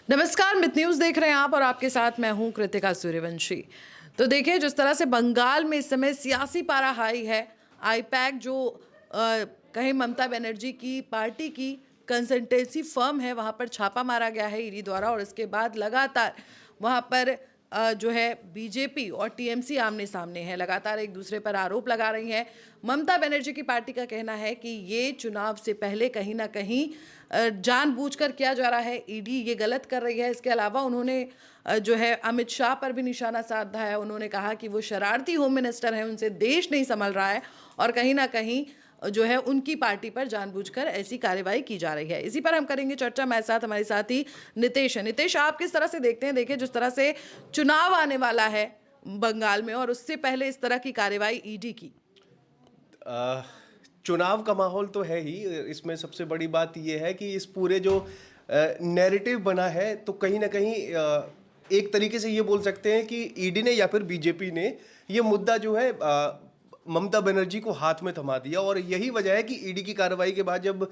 नमस्कार, मित न्यूज़ देख रहे हैं आप और आपके साथ मैं हूं कृतिका सूर्यवंशी। तो देखिए, जिस तरह से बंगाल में इस समय सियासी पारा हाई है, आईपैक जो कहीं ममता बनर्जी की पार्टी की कंसल्टेंसी फर्म है, वहां पर छापा मारा गया है ईडी द्वारा और इसके बाद लगातार वहां पर जो है बीजेपी और टीएमसी आमने सामने है, लगातार एक दूसरे पर आरोप लगा रही हैं। ममता बनर्जी की पार्टी का कहना है कि ये चुनाव से पहले कहीं ना कहीं जानबूझकर किया जा रहा है, ईडी ये गलत कर रही है। इसके अलावा उन्होंने जो है अमित शाह पर भी निशाना साधा है। उन्होंने कहा कि वो शरारती होम मिनिस्टर हैं, उनसे देश नहीं संभल रहा है और कहीं ना कहीं जो है उनकी पार्टी पर जानबूझकर ऐसी कार्रवाई की जा रही है। इसी पर हम करेंगे चर्चा। मेरे साथ हमारे साथी नितेश है। नितेश, आप किस तरह से देखते हैं? देखिए, जिस तरह से चुनाव आने वाला है बंगाल में और उससे पहले इस तरह की कार्रवाई ईडी की। अ, चुनाव का माहौल तो है ही। इसमें सबसे बड़ी बात यह है कि इस पूरे जो नैरेटिव बना है, तो कहीं ना कहीं एक तरीके से ये बोल सकते हैं कि ईडी ने या फिर बीजेपी ने ये मुद्दा जो है ममता बनर्जी को हाथ में थमा दिया। और यही वजह है कि ईडी की कार्रवाई के बाद जब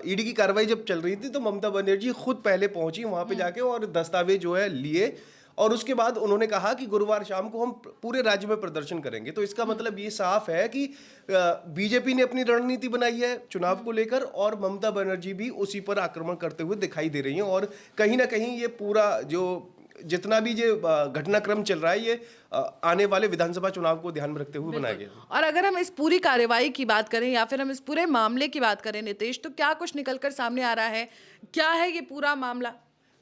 ईडी की कार्रवाई जब चल रही थी, तो ममता बनर्जी खुद पहले पहुंची वहां पे जाके और दस्तावेज जो है लिए। और उसके बाद उन्होंने कहा कि गुरुवार शाम को हम पूरे राज्य में प्रदर्शन करेंगे। तो इसका मतलब ये साफ है कि बीजेपी ने अपनी रणनीति बनाई है चुनाव को लेकर, और ममता बनर्जी भी उसी पर आक्रमण करते हुए दिखाई दे रही हैं। और कहीं ना कहीं ये पूरा जो जितना भी ये घटनाक्रम चल रहा है, ये आने वाले विधानसभा चुनाव को ध्यान में रखते हुए बनाया गया है। और अगर हम इस पूरी कार्रवाई की बात करें या फिर हम इस पूरे मामले की बात करें नितेश, तो क्या कुछ निकलकर सामने आ रहा है? क्या है ये पूरा मामला?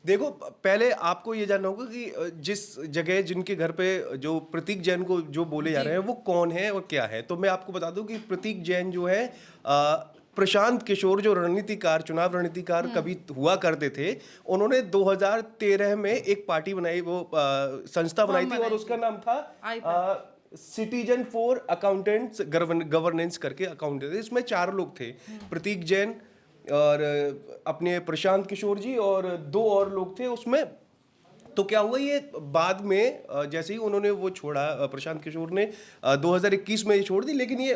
देखो, पहले आपको ये जानना होगा कि जिस जगह जिनके घर पे जो प्रतीक जैन को जो बोले जा रहे हैं, वो कौन है और क्या है। तो मैं आपको बता दूं कि प्रतीक जैन जो है प्रशांत किशोर, जो रणनीतिकार, चुनाव रणनीतिकार कभी हुआ करते थे, उन्होंने 2013 में एक पार्टी बनाई, वो संस्था बनाई थी, और उसका नाम था सिटीजन फॉर अकाउंटेंट्स गवर्नेंस करके अकाउंटेंट। इसमें 4 लोग थे, प्रतीक जैन और अपने प्रशांत किशोर जी और 2 और लोग थे उसमें। तो क्या हुआ, ये बाद में जैसे ही उन्होंने वो छोड़ा, प्रशांत किशोर ने 2021 में ये छोड़ दी। लेकिन ये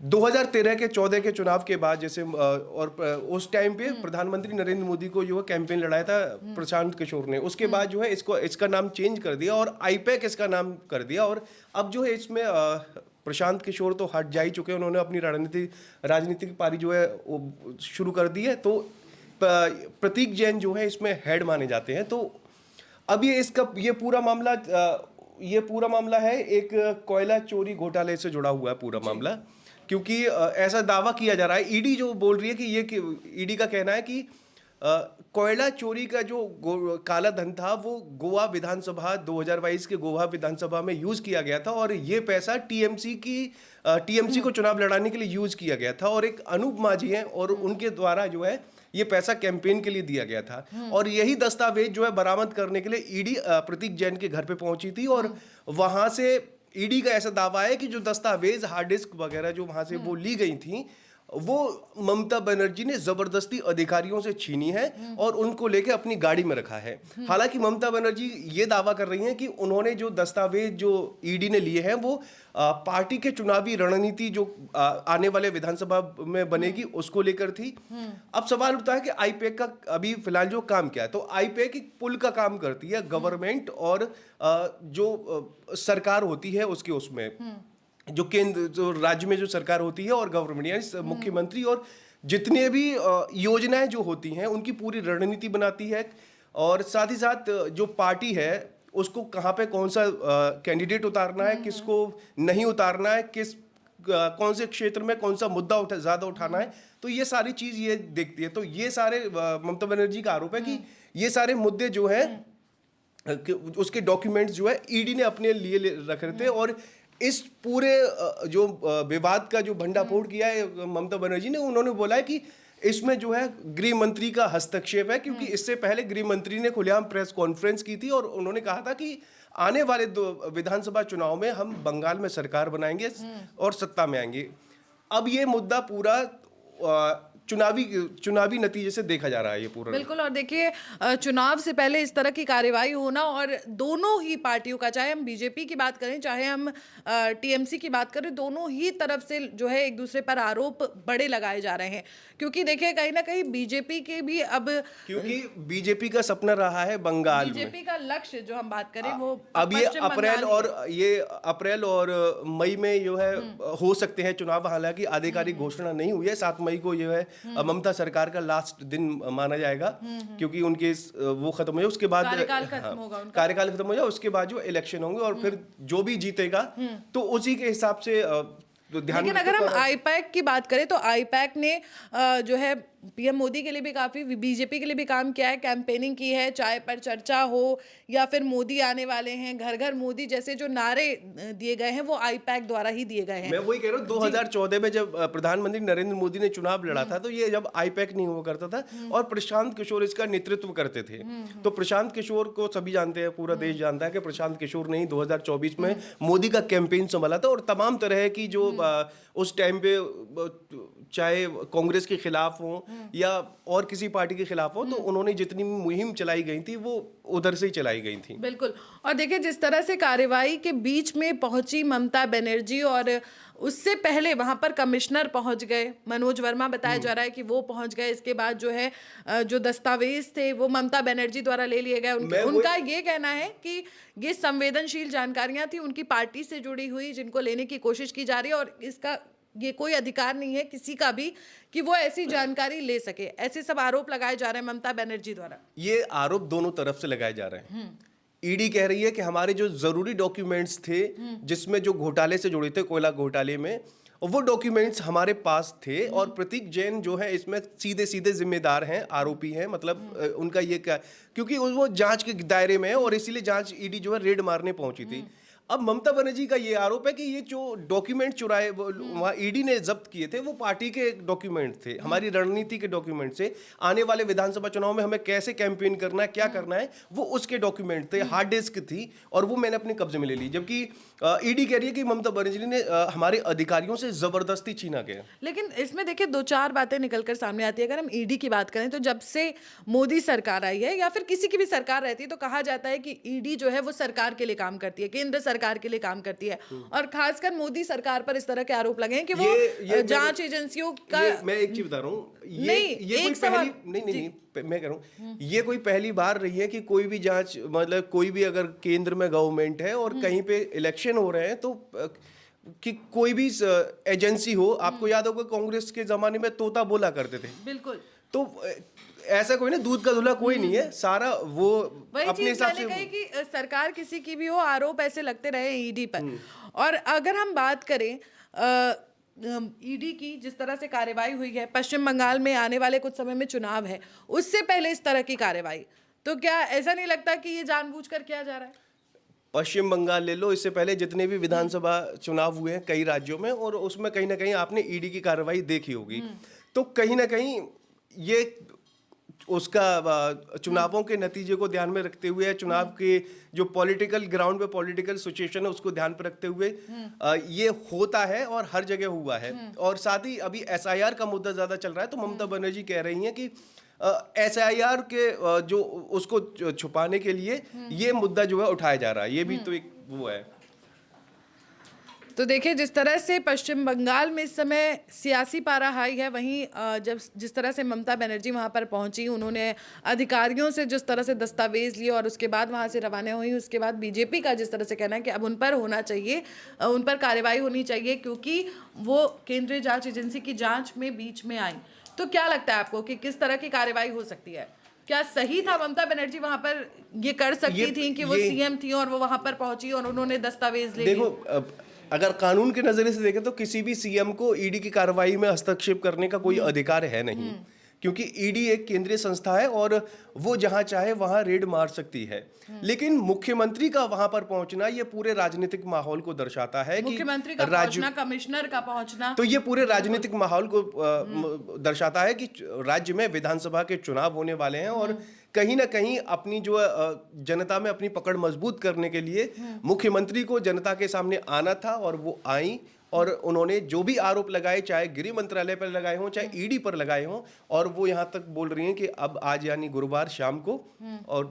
2013 के 14 के चुनाव के बाद, जैसे उस टाइम पे प्रधानमंत्री नरेंद्र मोदी को जो है कैंपेन लड़ाया था प्रशांत किशोर ने। उसके बाद जो है इसका नाम चेंज कर दिया और आईपैक इसका नाम कर दिया। और अब जो है इसमें प्रशांत किशोर तो हट जा ही चुके हैं, उन्होंने अपनी राजनीतिक पारी जो है वो शुरू कर दी है। तो प्रतीक जैन जो है इसमें हेड माने जाते हैं। तो अब ये पूरा मामला है एक कोयला चोरी घोटाले से जुड़ा हुआ है पूरा मामला। क्योंकि ऐसा दावा किया जा रहा है, ईडी जो बोल रही है कि ईडी का कहना है कि कोयला चोरी का जो काला धन था, वो गोवा विधानसभा 2022 के गोवा विधानसभा में यूज किया गया था। और ये पैसा टीएमसी को चुनाव लड़ाने के लिए यूज किया गया था। और एक अनूप माझी हैं और उनके द्वारा जो है ये पैसा कैंपेन के लिए दिया गया था। और यही दस्तावेज जो है बरामद करने के लिए ईडी प्रतीक जैन के घर पे पहुंची थी। और वहां से ईडी का ऐसा दावा है कि जो दस्तावेज, हार्ड डिस्क वगैरह जो वहां से वो ली गई थी, वो ममता बनर्जी ने जबरदस्ती अधिकारियों से छीनी है और उनको लेके अपनी गाड़ी में रखा है। हालांकि ममता बनर्जी ये दावा कर रही हैं कि उन्होंने जो दस्तावेज जो ईडी ने लिए हैं, वो पार्टी के चुनावी रणनीति जो आने वाले विधानसभा में बनेगी उसको लेकर थी। अब सवाल उठता है कि आईपैक का अभी फिलहाल जो काम क्या है। तो आईपैक एक पुल का काम करती है गवर्नमेंट और जो सरकार होती है उसके, उसमें जो केंद्र, जो राज्य में जो सरकार होती है और गवर्नमेंट, यानी मुख्यमंत्री, और जितने भी योजनाएं जो होती हैं उनकी पूरी रणनीति बनाती है। और साथ ही साथ जो पार्टी है उसको कहाँ पे कौन सा कैंडिडेट उतारना है, किसको नहीं उतारना है, कौन से क्षेत्र में कौन सा मुद्दा ज्यादा उठाना है, तो ये सारी चीज ये देखती है। तो ये सारे ममता बनर्जी का आरोप है कि ये सारे मुद्दे जो है उसके डॉक्यूमेंट्स जो है ईडी ने अपने लिए रख रहे थे। और इस पूरे जो विवाद का जो भंडाफोड़ किया है ममता बनर्जी ने, उन्होंने बोला है कि इसमें जो है गृह मंत्री का हस्तक्षेप है। क्योंकि इससे पहले गृह मंत्री ने खुलेआम प्रेस कॉन्फ्रेंस की थी और उन्होंने कहा था कि आने वाले 2 विधानसभा चुनाव में हम बंगाल में सरकार बनाएंगे और सत्ता में आएंगे। अब ये मुद्दा पूरा चुनावी नतीजे से देखा जा रहा है ये पूरा। बिल्कुल। और देखिए चुनाव से पहले इस तरह की कार्रवाई होना, और दोनों ही पार्टियों का, चाहे हम बीजेपी की बात करें चाहे हम टीएमसी की बात करें, दोनों ही तरफ से जो है एक दूसरे पर आरोप बड़े लगाए जा रहे हैं। क्योंकि देखिए कहीं ना कहीं बीजेपी के भी अब, क्योंकि बीजेपी का सपना रहा है बंगाल में, बीजेपी का लक्ष्य जो हम बात करें वो अब ये पश्चिम बंगाल अप्रैल और मई में जो है हो सकते हैं चुनाव। हालांकि आधिकारिक घोषणा नहीं हुई है। 7 मई को जो है ममता सरकार का लास्ट दिन माना जाएगा, क्योंकि उनके वो खत्म हो जाए उसके बाद कार्यकाल खत्म होगा उनका। कार्यकाल खत्म हो जाए उसके बाद जो इलेक्शन होंगे, और फिर जो भी जीतेगा तो उसी के हिसाब से तो ध्यान। लेकिन अगर हम आईपैक की बात करें तो आईपैक ने जो है पीएम मोदी के लिए भी काफी, बीजेपी के लिए भी काम किया है, कैंपेनिंग की है, चाय पर चर्चा हो या फिर मोदी आने वाले हैं, घर घर मोदी जैसे जो नारे दिए गए हैं वो आईपैक द्वारा ही दिए गए हैं। मैं वही कह रहा हूँ, 2014 में जब प्रधानमंत्री नरेंद्र मोदी ने चुनाव लड़ा था, तो ये जब आईपैक नहीं हुआ करता था और प्रशांत किशोर इसका नेतृत्व करते थे। तो प्रशांत किशोर को सभी जानते हैं, पूरा देश जानता है कि प्रशांत किशोर ने 2024 में मोदी का कैंपेन संभाला था, और तमाम तरह की जो उस टाइम पे चाहे कांग्रेस के खिलाफ हो या और किसी पार्टी के खिलाफ हो, तो उन्होंने जितनी मुहिम चलाई गई थी वो उधर से ही चलाई गई थी। बिल्कुल। और देखिए जिस तरह से कार्रवाई के बीच में पहुंची ममता बनर्जी, और उससे पहले वहां पर कमिश्नर पहुंच गए, मनोज वर्मा बताया जा रहा है कि वो पहुंच गए। इसके बाद जो है जो दस्तावेज थे वो ममता बनर्जी द्वारा ले लिए गए। उनका ये कहना है कि ये संवेदनशील जानकारियां थी उनकी पार्टी से जुड़ी हुई, जिनको लेने की कोशिश की जा रही है, और इसका ये कोई अधिकार नहीं है किसी का भी कि वो ऐसी जानकारी ले सके। ऐसे सब आरोप लगाए जा रहे हैं ममता बनर्जी द्वारा। ये आरोप दोनों तरफ से लगाए जा रहे हैं। ईडी कह रही है कि हमारे जो जरूरी डॉक्यूमेंट्स थे, जिसमें जो घोटाले से जुड़े थे, कोयला घोटाले में, वो डॉक्यूमेंट्स हमारे पास थे, और प्रतीक जैन जो है इसमें सीधे सीधे जिम्मेदार हैं, आरोपी हैं। मतलब उनका ये क्या, क्योंकि वो जांच के दायरे में है और इसीलिए जांच ईडी जो है रेड मारने पहुंची थी। अब ममता बनर्जी का ये आरोप है कि ये जो डॉक्यूमेंट चुराए वहाँ ईडी ने जब्त किए थे, वो पार्टी के डॉक्यूमेंट थे, हमारी रणनीति के डॉक्यूमेंट से, आने वाले विधानसभा चुनाव में हमें कैसे कैंपेन करना है, क्या करना है, वो उसके डॉक्यूमेंट थे, हार्ड डिस्क थी, और वो मैंने अपने कब्जे में ले ली। जबकि ईडी कह रही है कि ममता बनर्जी ने हमारे अधिकारियों से जबरदस्ती छीना गया। लेकिन इसमें देखिए 2-4 बातें निकलकर सामने आती है। अगर हम ईडी की बात करें तो जब से मोदी सरकार आई है या फिर किसी की भी सरकार रहती है, तो कहा जाता है कि ईडी जो है वो सरकार के लिए काम करती है, केंद्र सरकार के लिए काम करती है, और खासकर मोदी सरकार पर इस तरह के आरोप लगे हैं कि वो जांच एजेंसियों का। मैं एक चीज बता रहा हूँ, मैं कह रहा हूँ, ये कोई पहली बार रही है कि कोई भी जांच, मतलब कोई भी अगर केंद्र में गवर्नमेंट है और कहीं पे इलेक्शन हो रहे हैं, तो कि कोई भी एजेंसी हो, आपको याद होगा कांग्रेस के जमाने में तोता बोला करते थे। बिल्कुल। तो ऐसा कोई ना, दूध का धुला कोई नहीं है, सारा वो अपने हिसाब से। कही कि सरकार किसी की भी हो, आरोप ऐसे लगते रहे ईडी पर। और अगर हम बात करें ईडी की, जिस तरह से कार्रवाई हुई है, पश्चिम बंगाल में आने वाले कुछ समय में चुनाव है, उससे पहले इस तरह की कार्रवाई, तो क्या ऐसा नहीं लगता कि ये जानबूझकर किया जा रहा है? पश्चिम बंगाल ले लो, इससे पहले जितने भी विधानसभा चुनाव हुए हैं कई राज्यों में, और उसमें कहीं ना कहीं आपने ईडी की कार्रवाई देखी होगी, तो कहीं ना कहीं ये उसका चुनावों के नतीजे को ध्यान में रखते हुए, चुनाव के जो पॉलिटिकल ग्राउंड पे पॉलिटिकल सिचुएशन है उसको ध्यान पर रखते हुए ये होता है, और हर जगह हुआ है। और साथ ही अभी एसआईआर का मुद्दा ज्यादा चल रहा है, तो ममता बनर्जी कह रही हैं कि एसआईआर के जो उसको छुपाने के लिए ये मुद्दा जो है उठाया जा रहा है। ये भी तो एक वो है। तो देखिए जिस तरह से पश्चिम बंगाल में इस समय सियासी पारा हाई है, वहीं जब जिस तरह से ममता बनर्जी वहां पर पहुंची, उन्होंने अधिकारियों से जिस तरह से दस्तावेज लिए और उसके बाद वहां से रवाना हुई, उसके बाद बीजेपी का जिस तरह से कहना है कि अब उन पर होना चाहिए, उन पर कार्रवाई होनी चाहिए, क्योंकि वो केंद्रीय जांच एजेंसी की जांच में बीच में आई। तो क्या लगता है आपको कि किस तरह की कार्रवाई हो सकती है? क्या सही था ममता बनर्जी वहां पर ये कर सकती थी कि वो सीएम थी और वो वहां पर पहुंची और उन्होंने दस्तावेज ले लिए? देखो, अगर कानून के नजरिए से देखें तो किसी भी सीएम को ईडी की कार्रवाई में हस्तक्षेप करने का कोई अधिकार है नहीं, क्योंकि ईडी एक केंद्रीय संस्था है और वो जहां चाहे वहां रेड मार सकती है। लेकिन मुख्यमंत्री का वहां पर पहुंचना ये पूरे राजनीतिक माहौल को दर्शाता है कि मुख्यमंत्री का पहुंचना, कमिश्नर का पहुंचना, तो ये पूरे राजनीतिक माहौल को दर्शाता है कि राज्य में विधानसभा के चुनाव होने वाले हैं, और कहीं ना कहीं अपनी जो जनता में अपनी पकड़ मजबूत करने के लिए मुख्यमंत्री को जनता के सामने आना था, और वो आई और उन्होंने जो भी आरोप लगाए, चाहे गृह मंत्रालय पर लगाए हों, चाहे ईडी पर लगाए हों, और वो यहाँ तक बोल रही हैं कि अब आज यानी गुरुवार शाम को और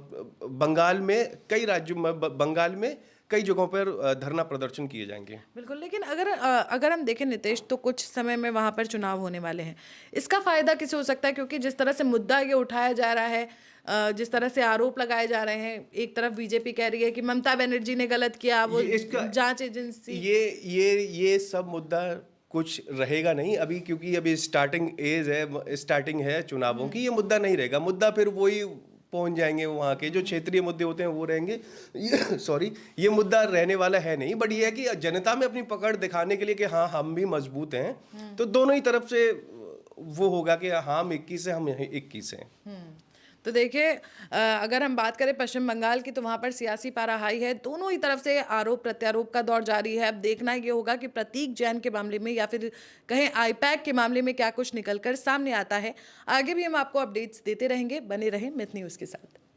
बंगाल में कई राज्यों में, बंगाल में कई जगहों पर धरना प्रदर्शन किए जाएंगे। बिल्कुल, लेकिन अगर हम देखें नितेश, तो कुछ समय में वहाँ पर चुनाव होने वाले हैं। इसका फ़ायदा किसे हो सकता है? क्योंकि जिस तरह से मुद्दा ये उठाया जा रहा है, जिस तरह से आरोप लगाए जा रहे हैं, एक तरफ बीजेपी कह रही है कि ममता बनर्जी ने गलत किया, वो ये इसका जांच एजेंसी। ये सब मुद्दा कुछ रहेगा नहीं अभी, क्योंकि अभी स्टार्टिंग है चुनावों की। ये मुद्दा नहीं रहेगा। मुद्दा फिर वही पहुंच जाएंगे, वहाँ के जो क्षेत्रीय मुद्दे होते हैं वो रहेंगे। सॉरी, ये मुद्दा रहने वाला है नहीं। बट ये है कि जनता में अपनी पकड़ दिखाने के लिए कि हाँ हम भी मजबूत हैं, तो दोनों ही तरफ से वो होगा कि हाँ हम 21 हैं, हम 21 हैं। तो देखिए, अगर हम बात करें पश्चिम बंगाल की, तो वहाँ पर सियासी पारा हाई है। दोनों ही तरफ से आरोप प्रत्यारोप का दौर जारी है। अब देखना ये होगा कि प्रतीक जैन के मामले में या फिर कहें आईपैक के मामले में क्या कुछ निकलकर सामने आता है। आगे भी हम आपको अपडेट्स देते रहेंगे। बने रहें मिथ न्यूज़ के साथ।